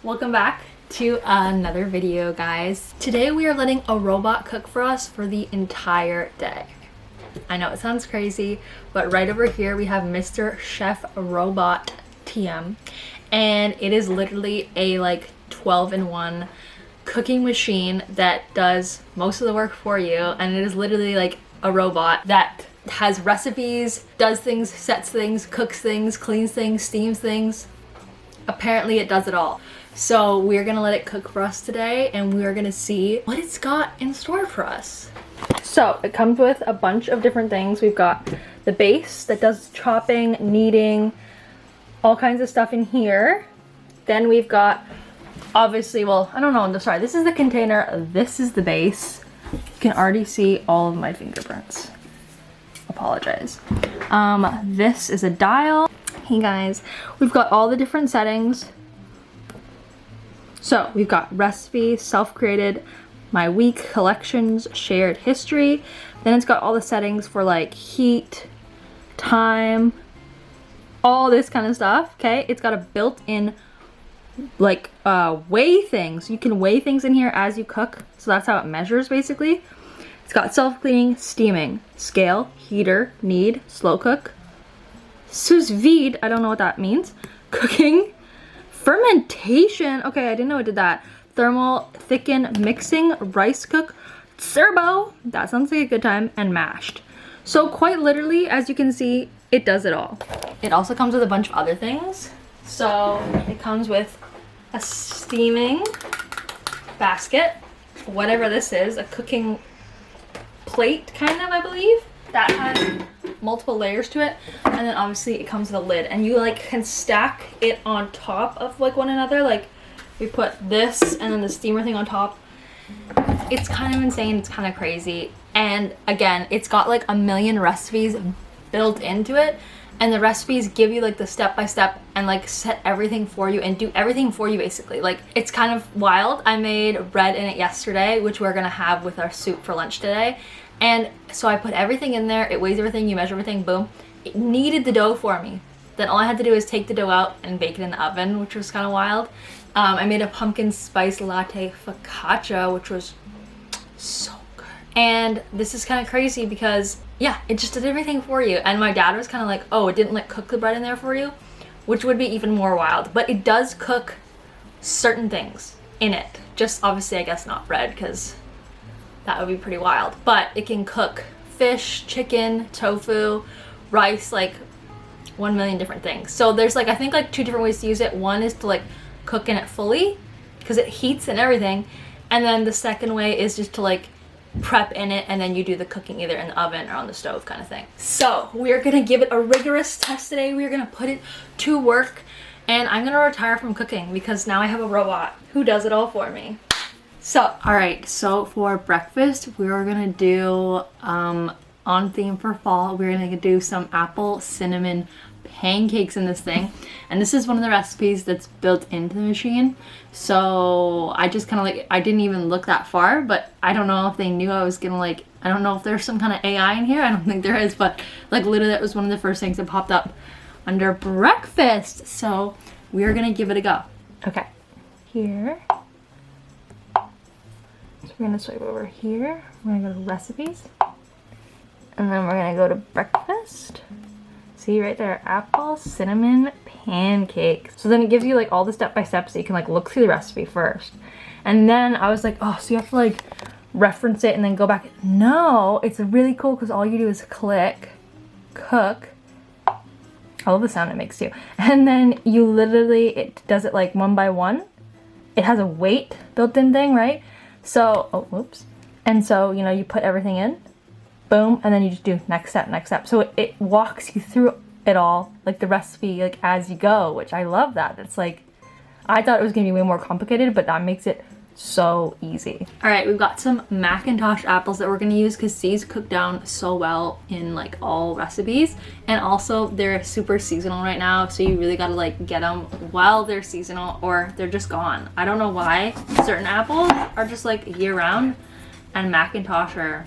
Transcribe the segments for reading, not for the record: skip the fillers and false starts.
Welcome back to another video, guys. Today we are letting a robot cook for us for the entire day. I know it sounds crazy, but right over here we have Mr. Chef Robot TM, and it is literally a like 12-in-1 cooking machine that does most of the work for you, and it is literally like a robot that has recipes, does things, sets things, cooks things, cleans things, steams things. Apparently it does it all. So we're gonna let it cook for us today, and we are gonna see what it's got in store for us. So it comes with a bunch of different things. We've got the base that does chopping, kneading, all kinds of stuff in here. Then we've got, obviously, well, I don't know, sorry, this is the container, this is the base. You can already see all of my fingerprints. Apologize. This is a dial. Hey guys, we've got all the different settings. So we've got recipe, self-created, my week, collections, shared history. Then it's got all the settings for like heat, time, all this kind of stuff, okay? It's got a built-in like weigh things. You can weigh things in here as you cook. So that's how it measures basically. It's got self-cleaning, steaming, scale, heater, knead, slow cook, sous vide, I don't know what that means, cooking, fermentation, okay, I didn't know it did that, thermal, thicken, mixing, rice cook, turbo, that sounds like a good time, and mashed. So quite literally, as you can see, it does it all. It also comes with a bunch of other things. So it comes with a steaming basket, whatever this is, a cooking plate kind of, I believe, that has multiple layers to it, and then obviously it comes with a lid, and you like can stack it on top of like one another. Like we put this and then the steamer thing on top. It's kind of insane, it's kind of crazy, and again, it's got like a million recipes built into it, and the recipes give you like the step-by-step and like set everything for you and do everything for you basically. Like it's kind of wild. I made bread in it yesterday, which we're gonna have with our soup for lunch today. And so I put everything in there, it weighs everything, you measure everything, boom. It kneaded the dough for me. Then all I had to do is take the dough out and bake it in the oven, which was kind of wild. I made a pumpkin spice latte focaccia, which was so good. And this is kind of crazy because, yeah, it just did everything for you. And my dad was kind of like, oh, it didn't like cook the bread in there for you, which would be even more wild. But it does cook certain things in it. Just obviously, I guess not bread, because that would be pretty wild. But it can cook fish, chicken, tofu, rice, like 1 million different things. So there's like, I think like 2 different ways to use it. One is to like cook in it fully because it heats and everything. And then the second way is just to like prep in it, and then you do the cooking either in the oven or on the stove kind of thing. So we're gonna give it a rigorous test today. We're gonna put it to work, and I'm gonna retire from cooking because now I have a robot who does it all for me. So, all right, so for breakfast, we're gonna do, on theme for fall, we're gonna do some apple cinnamon pancakes in this thing. And this is one of the recipes that's built into the machine. So I just kind of like, I didn't even look that far, but I don't know if they knew I was gonna like, I don't know if there's some kind of AI in here. I don't think there is, but like literally that was one of the first things that popped up under breakfast. So we're gonna give it a go. Okay, here. We're gonna swipe over here, we're gonna go to recipes, and then we're gonna go to breakfast. See right there, apple cinnamon pancakes. So then it gives you like all the step-by-step so you can like look through the recipe first. And then I was like, oh, so you have to like reference it and then go back. No, it's really cool because all you do is click, cook. I love the sound it makes too. And then you literally, it does it like one by one. It has a weight built-in thing, right? So, oh, whoops. And so, you know, you put everything in, boom, and then you just do next step, next step. So it walks you through it all, like the recipe, like as you go, which I love that. It's like, I thought it was gonna be way more complicated, but that makes it so easy. All right, we've got some Macintosh apples that we're gonna use because these cook down so well in like all recipes. And also they're super seasonal right now, so you really gotta like get them while they're seasonal or they're just gone. I don't know why certain apples are just like year round and Macintosh are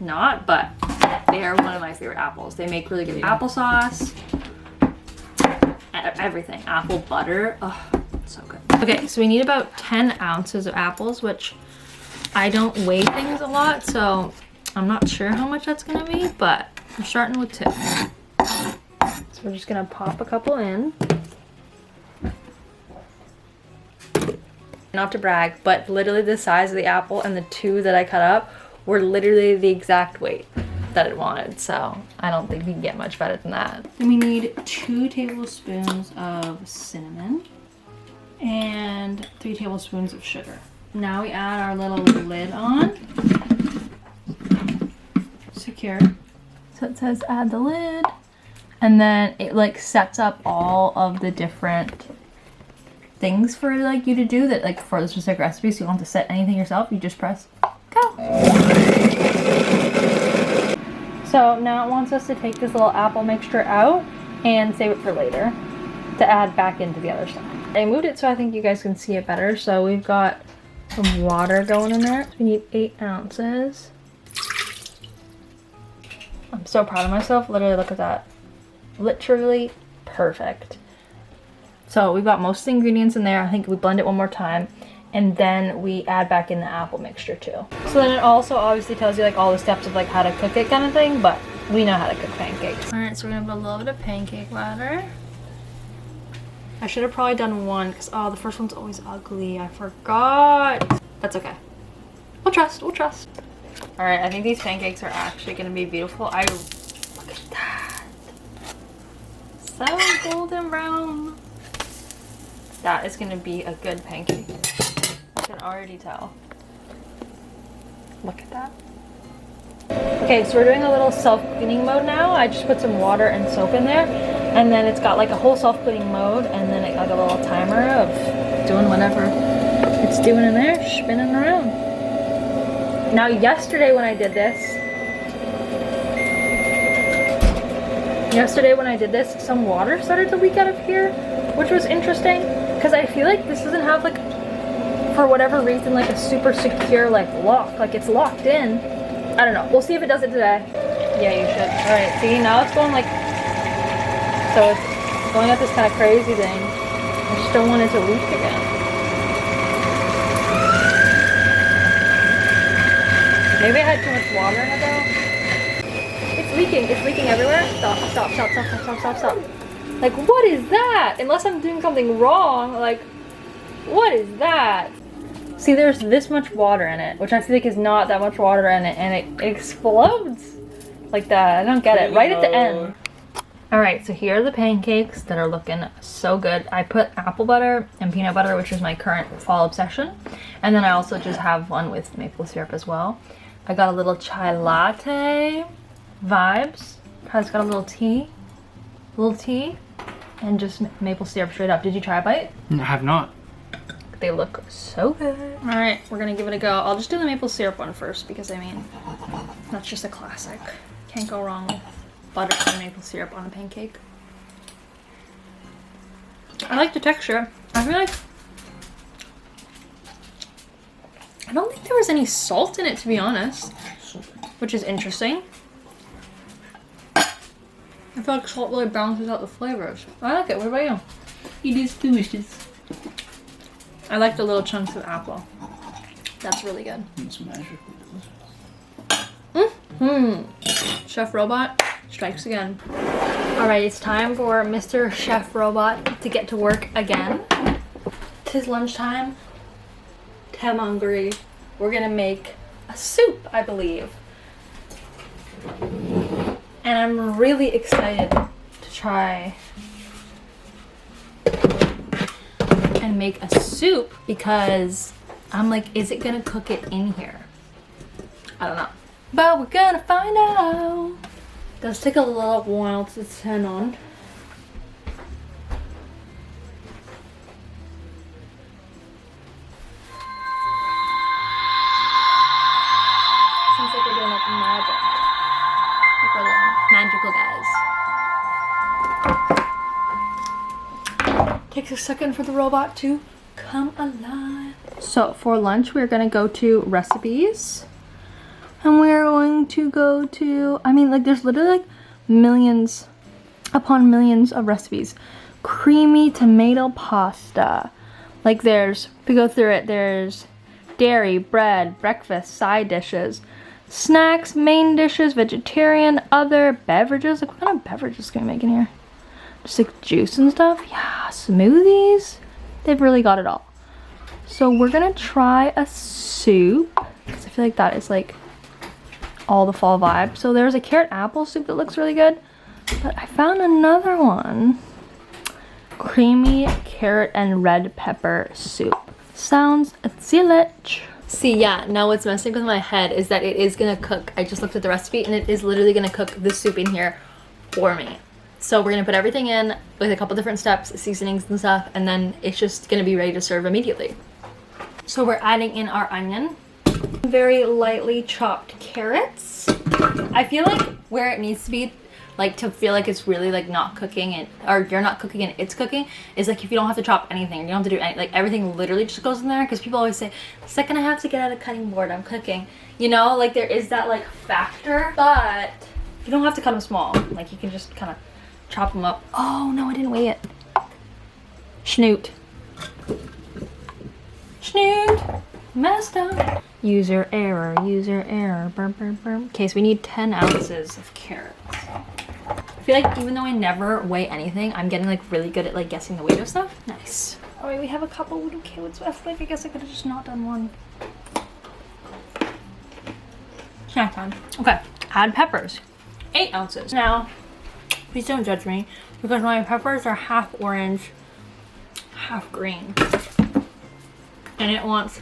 not, but they are one of my favorite apples. They make really good applesauce, everything, apple butter, oh, so good. Okay, so we need about 10 ounces of apples, which I don't weigh things a lot, so I'm not sure how much that's gonna be, but I'm starting with 2. So we're just gonna pop a couple in. Not to brag, but literally the size of the apple and the 2 that I cut up were literally the exact weight that it wanted, so I don't think we can get much better than that. Then we need 2 tablespoons of cinnamon and 3 tablespoons of sugar. Now we add our little lid on. Secure. So it says add the lid, and then it like sets up all of the different things for like you to do that, like for the specific recipes. So you don't have to set anything yourself, you just press go. So now it wants us to take this little apple mixture out and save it for later to add back into the other side. I moved it so I think you guys can see it better. So we've got some water going in there. We need 8 ounces. I'm so proud of myself. Literally, look at that. Literally perfect. So we've got most of the ingredients in there. I think we blend it one more time, and then we add back in the apple mixture too. So then it also obviously tells you like all the steps of like how to cook it kind of thing, but we know how to cook pancakes. All right, so we're gonna put a little bit of pancake batter. I should have probably done 1 because the first one's always ugly. I forgot. That's okay. We'll trust, we'll trust. All right, I think these pancakes are actually gonna be beautiful. Look at that. So golden brown. That is gonna be a good pancake. I can already tell. Look at that. Okay, so we're doing a little self-cleaning mode now. I just put some water and soap in there, and then it's got like a whole self-cleaning mode, and then it got a little timer of doing whatever it's doing in there, spinning around. Now yesterday when I did this, some water started to leak out of here, which was interesting because I feel like this doesn't have like, for whatever reason, like a super secure like lock, like it's locked in. I don't know, we'll see if it does it today. Yeah, you should. All right, see, now it's going like, so it's going at this kind of crazy thing. I just don't want it to leak again. Maybe I had too much water in it though. It's leaking everywhere. Stop. Like, what is that? Unless I'm doing something wrong, like, what is that? See, there's this much water in it, which I feel like is not that much water in it, and it explodes like that. I don't get it. Right at the end. All right, so here are the pancakes that are looking so good. I put apple butter and peanut butter, which is my current fall obsession. And then I also just have one with maple syrup as well. I got a little chai latte vibes. It's got a little tea, and just maple syrup straight up. Did you try a bite? I have not. They look so good. All right, we're gonna give it a go. I'll just do the maple syrup one first because I mean, that's just a classic. Can't go wrong with butter and maple syrup on a pancake. I like the texture. I feel like, I don't think there was any salt in it, to be honest, which is interesting. I feel like salt really balances out the flavors. I like it. What about you? It is delicious. I like the little chunks of apple. That's really good. It's magically delicious. Chef Robot strikes again. All right, it's time for Mr. Chef Robot to get to work again. Tis lunchtime. I'm hungry. We're gonna make a soup, I believe. And I'm really excited to try and make a soup because I'm like, is it gonna cook it in here? I don't know. But we're gonna find out. It does take a little while to turn on. Seems like we're doing like magic. Like we're little magical guys. Takes a second for the robot to come alive. So for lunch, we're gonna go to recipes. And we're going to go to, I mean, like there's literally like millions upon millions of recipes. Creamy tomato pasta, Like if we go through it, there's dairy, bread, breakfast, side dishes, snacks, main dishes, vegetarian, other, beverages. Like what kind of beverages can we make in here? Just like juice and stuff. Yeah, smoothies. They've really got it all. So we're gonna try a soup because I feel like that is like all the fall vibe. So there's a carrot apple soup that looks really good, but I found another one. Creamy carrot and red pepper soup. Sounds delicious. See, yeah, now what's messing with my head is that it is gonna cook. I just looked at the recipe and it is literally gonna cook the soup in here for me. So we're gonna put everything in with a couple different steps, seasonings and stuff, and then it's just gonna be ready to serve immediately. So we're adding in our onion, very lightly chopped carrots. I feel like where it needs to be, like to feel like it's really like not cooking it, or you're not cooking and it's cooking, is like if you don't have to chop anything, you don't have to do any, like everything literally just goes in there, because people always say, the second I have to get out of the cutting board, I'm cooking. You know, like there is that like factor, but you don't have to cut them small. Like you can just kind of chop them up. Oh no, I didn't weigh it. Schnoot. Schnoot. Messed up. User error, user error. Burp, burp, burp. Okay, so we need 10 ounces of carrots. I feel like even though I never weigh anything, I'm getting like really good at like guessing the weight of stuff. Nice. All right, we have a couple. Okay, what's left? Like I guess I could have just not done one. Snack time. Okay, add peppers. 8 ounces. Now, please don't judge me because my peppers are half orange, half green. And it wants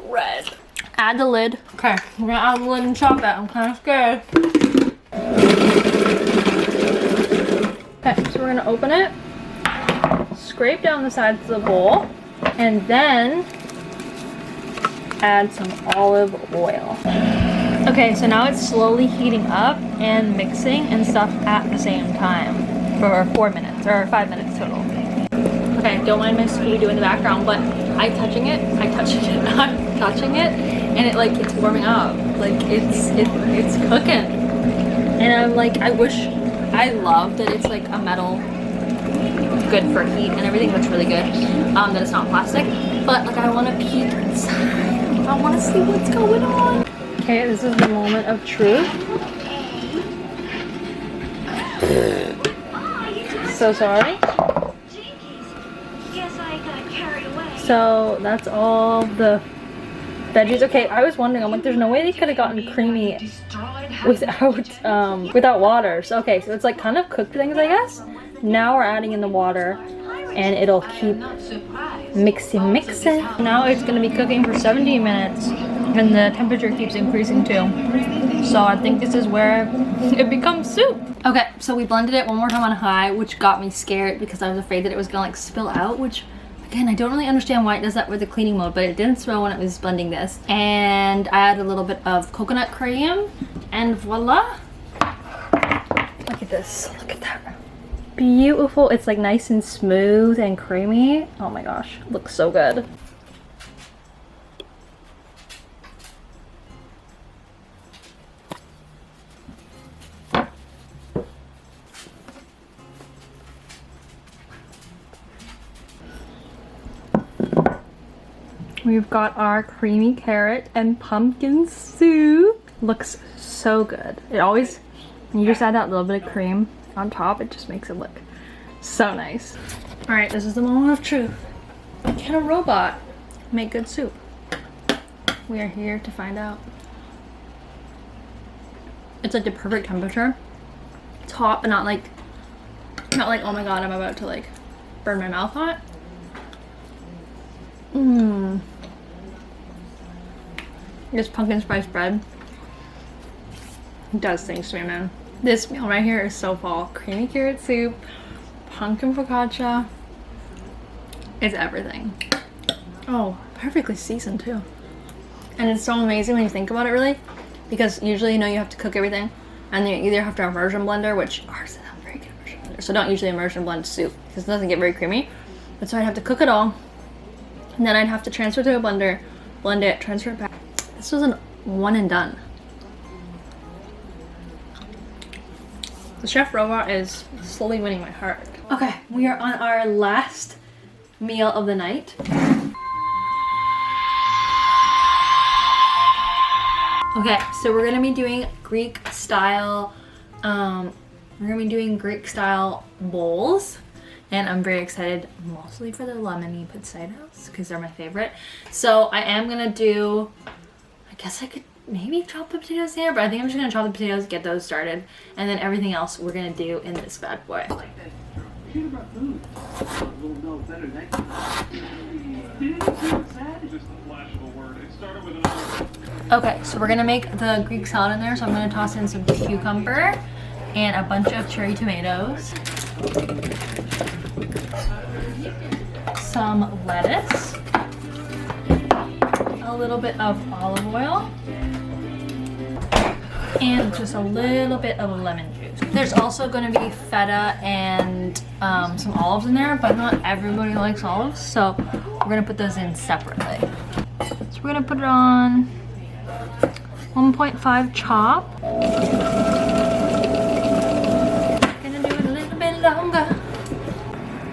red. Add the lid. Okay, we're gonna add the lid and chop it. I'm kind of scared. Okay, so we're gonna open it, scrape down the sides of the bowl, and then add some olive oil. Okay, so now it's slowly heating up and mixing and stuff at the same time for 4 minutes, or 5 minutes total. Okay, don't mind my Scooby-Doo in the background, but I'm touching it, and it like, it's warming up. Like, it's cooking. And I'm like, I love that it's like a metal, good for heat and everything. That's really good, that it's not plastic. But like, I want to peek inside. I want to see what's going on. Okay, this is the moment of truth. So sorry. So that's all the veggies. Okay, I was wondering, I'm like, there's no way they could have gotten creamy without water. So okay, so it's like kind of cooked things, I guess. Now we're adding in the water and it'll keep mixing. Now it's gonna be cooking for 70 minutes and the temperature keeps increasing too. So I think this is where it becomes soup. Okay, so we blended it one more time on high, which got me scared because I was afraid that it was gonna like spill out, which again, I don't really understand why it does that with the cleaning mode, but it didn't spill when it was blending this. And I added a little bit of coconut cream and voila. Look at this, look at that. Beautiful, it's like nice and smooth and creamy. Oh my gosh, looks so good. We've got our creamy carrot and pumpkin soup. Looks so good. It always, when you just add that little bit of cream on top, it just makes it look so nice. All right, this is the moment of truth. Can a robot make good soup? We are here to find out. It's like the perfect temperature. It's hot, but not like, oh my god, I'm about to like burn my mouth on it. Mmm. This pumpkin spice bread does things to me, man. This meal right here is so fall. Creamy carrot soup, pumpkin focaccia. It's everything. Oh, perfectly seasoned too. And it's so amazing when you think about it, really, because usually, you know, you have to cook everything and then you either have to immersion blender, which ours doesn't have a very good immersion blender, so don't usually immersion blend soup because it doesn't get very creamy. But so I'd have to cook it all, and then I'd have to transfer to a blender, blend it, transfer it back. This was a one and done. The chef robot is slowly winning my heart. Okay, we are on our last meal of the night. Okay, so we're gonna be doing Greek style bowls, and I'm very excited mostly for the lemony potatoes because they're my favorite. So I am gonna do, I guess I could maybe chop the potatoes there, but I think I'm just gonna chop the potatoes, get those started, and then everything else we're gonna do in this bad boy. Okay, so we're gonna make the Greek salad in there, so I'm gonna toss in some cucumber and a bunch of cherry tomatoes, some lettuce, a little bit of olive oil, and just a little bit of lemon juice. There's also going to be feta and some olives in there, but not everybody likes olives, so we're going to put those in separately. So we're going to put it on 1.5 chop. Gonna do it a little bit longer.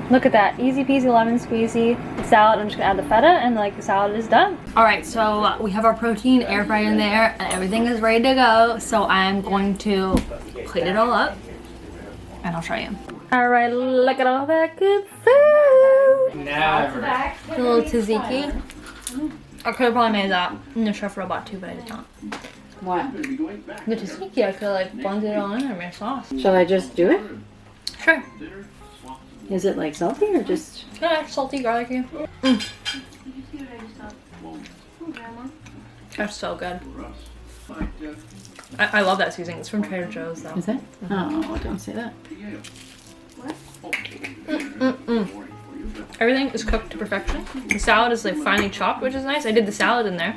Look at that, easy peasy lemon squeezy. The salad, I'm just gonna add the feta and like the salad is done. All right, so we have our protein air fryer in there and everything is ready to go. So I'm going to plate it all up and I'll show you. All right, look at all that good food. Never. A little tzatziki. I could have probably made that in the chef robot too, but I did not. What? The tzatziki, I could like blend it all in there, make sauce. Shall I just do it? Sure. Is it like salty or just? Yeah, salty, garlicky. That's so good. I love that seasoning. It's from Trader Joe's though. Is it? Oh, don't say that. Everything is cooked to perfection. The salad is like finely chopped, which is nice. I did the salad in there.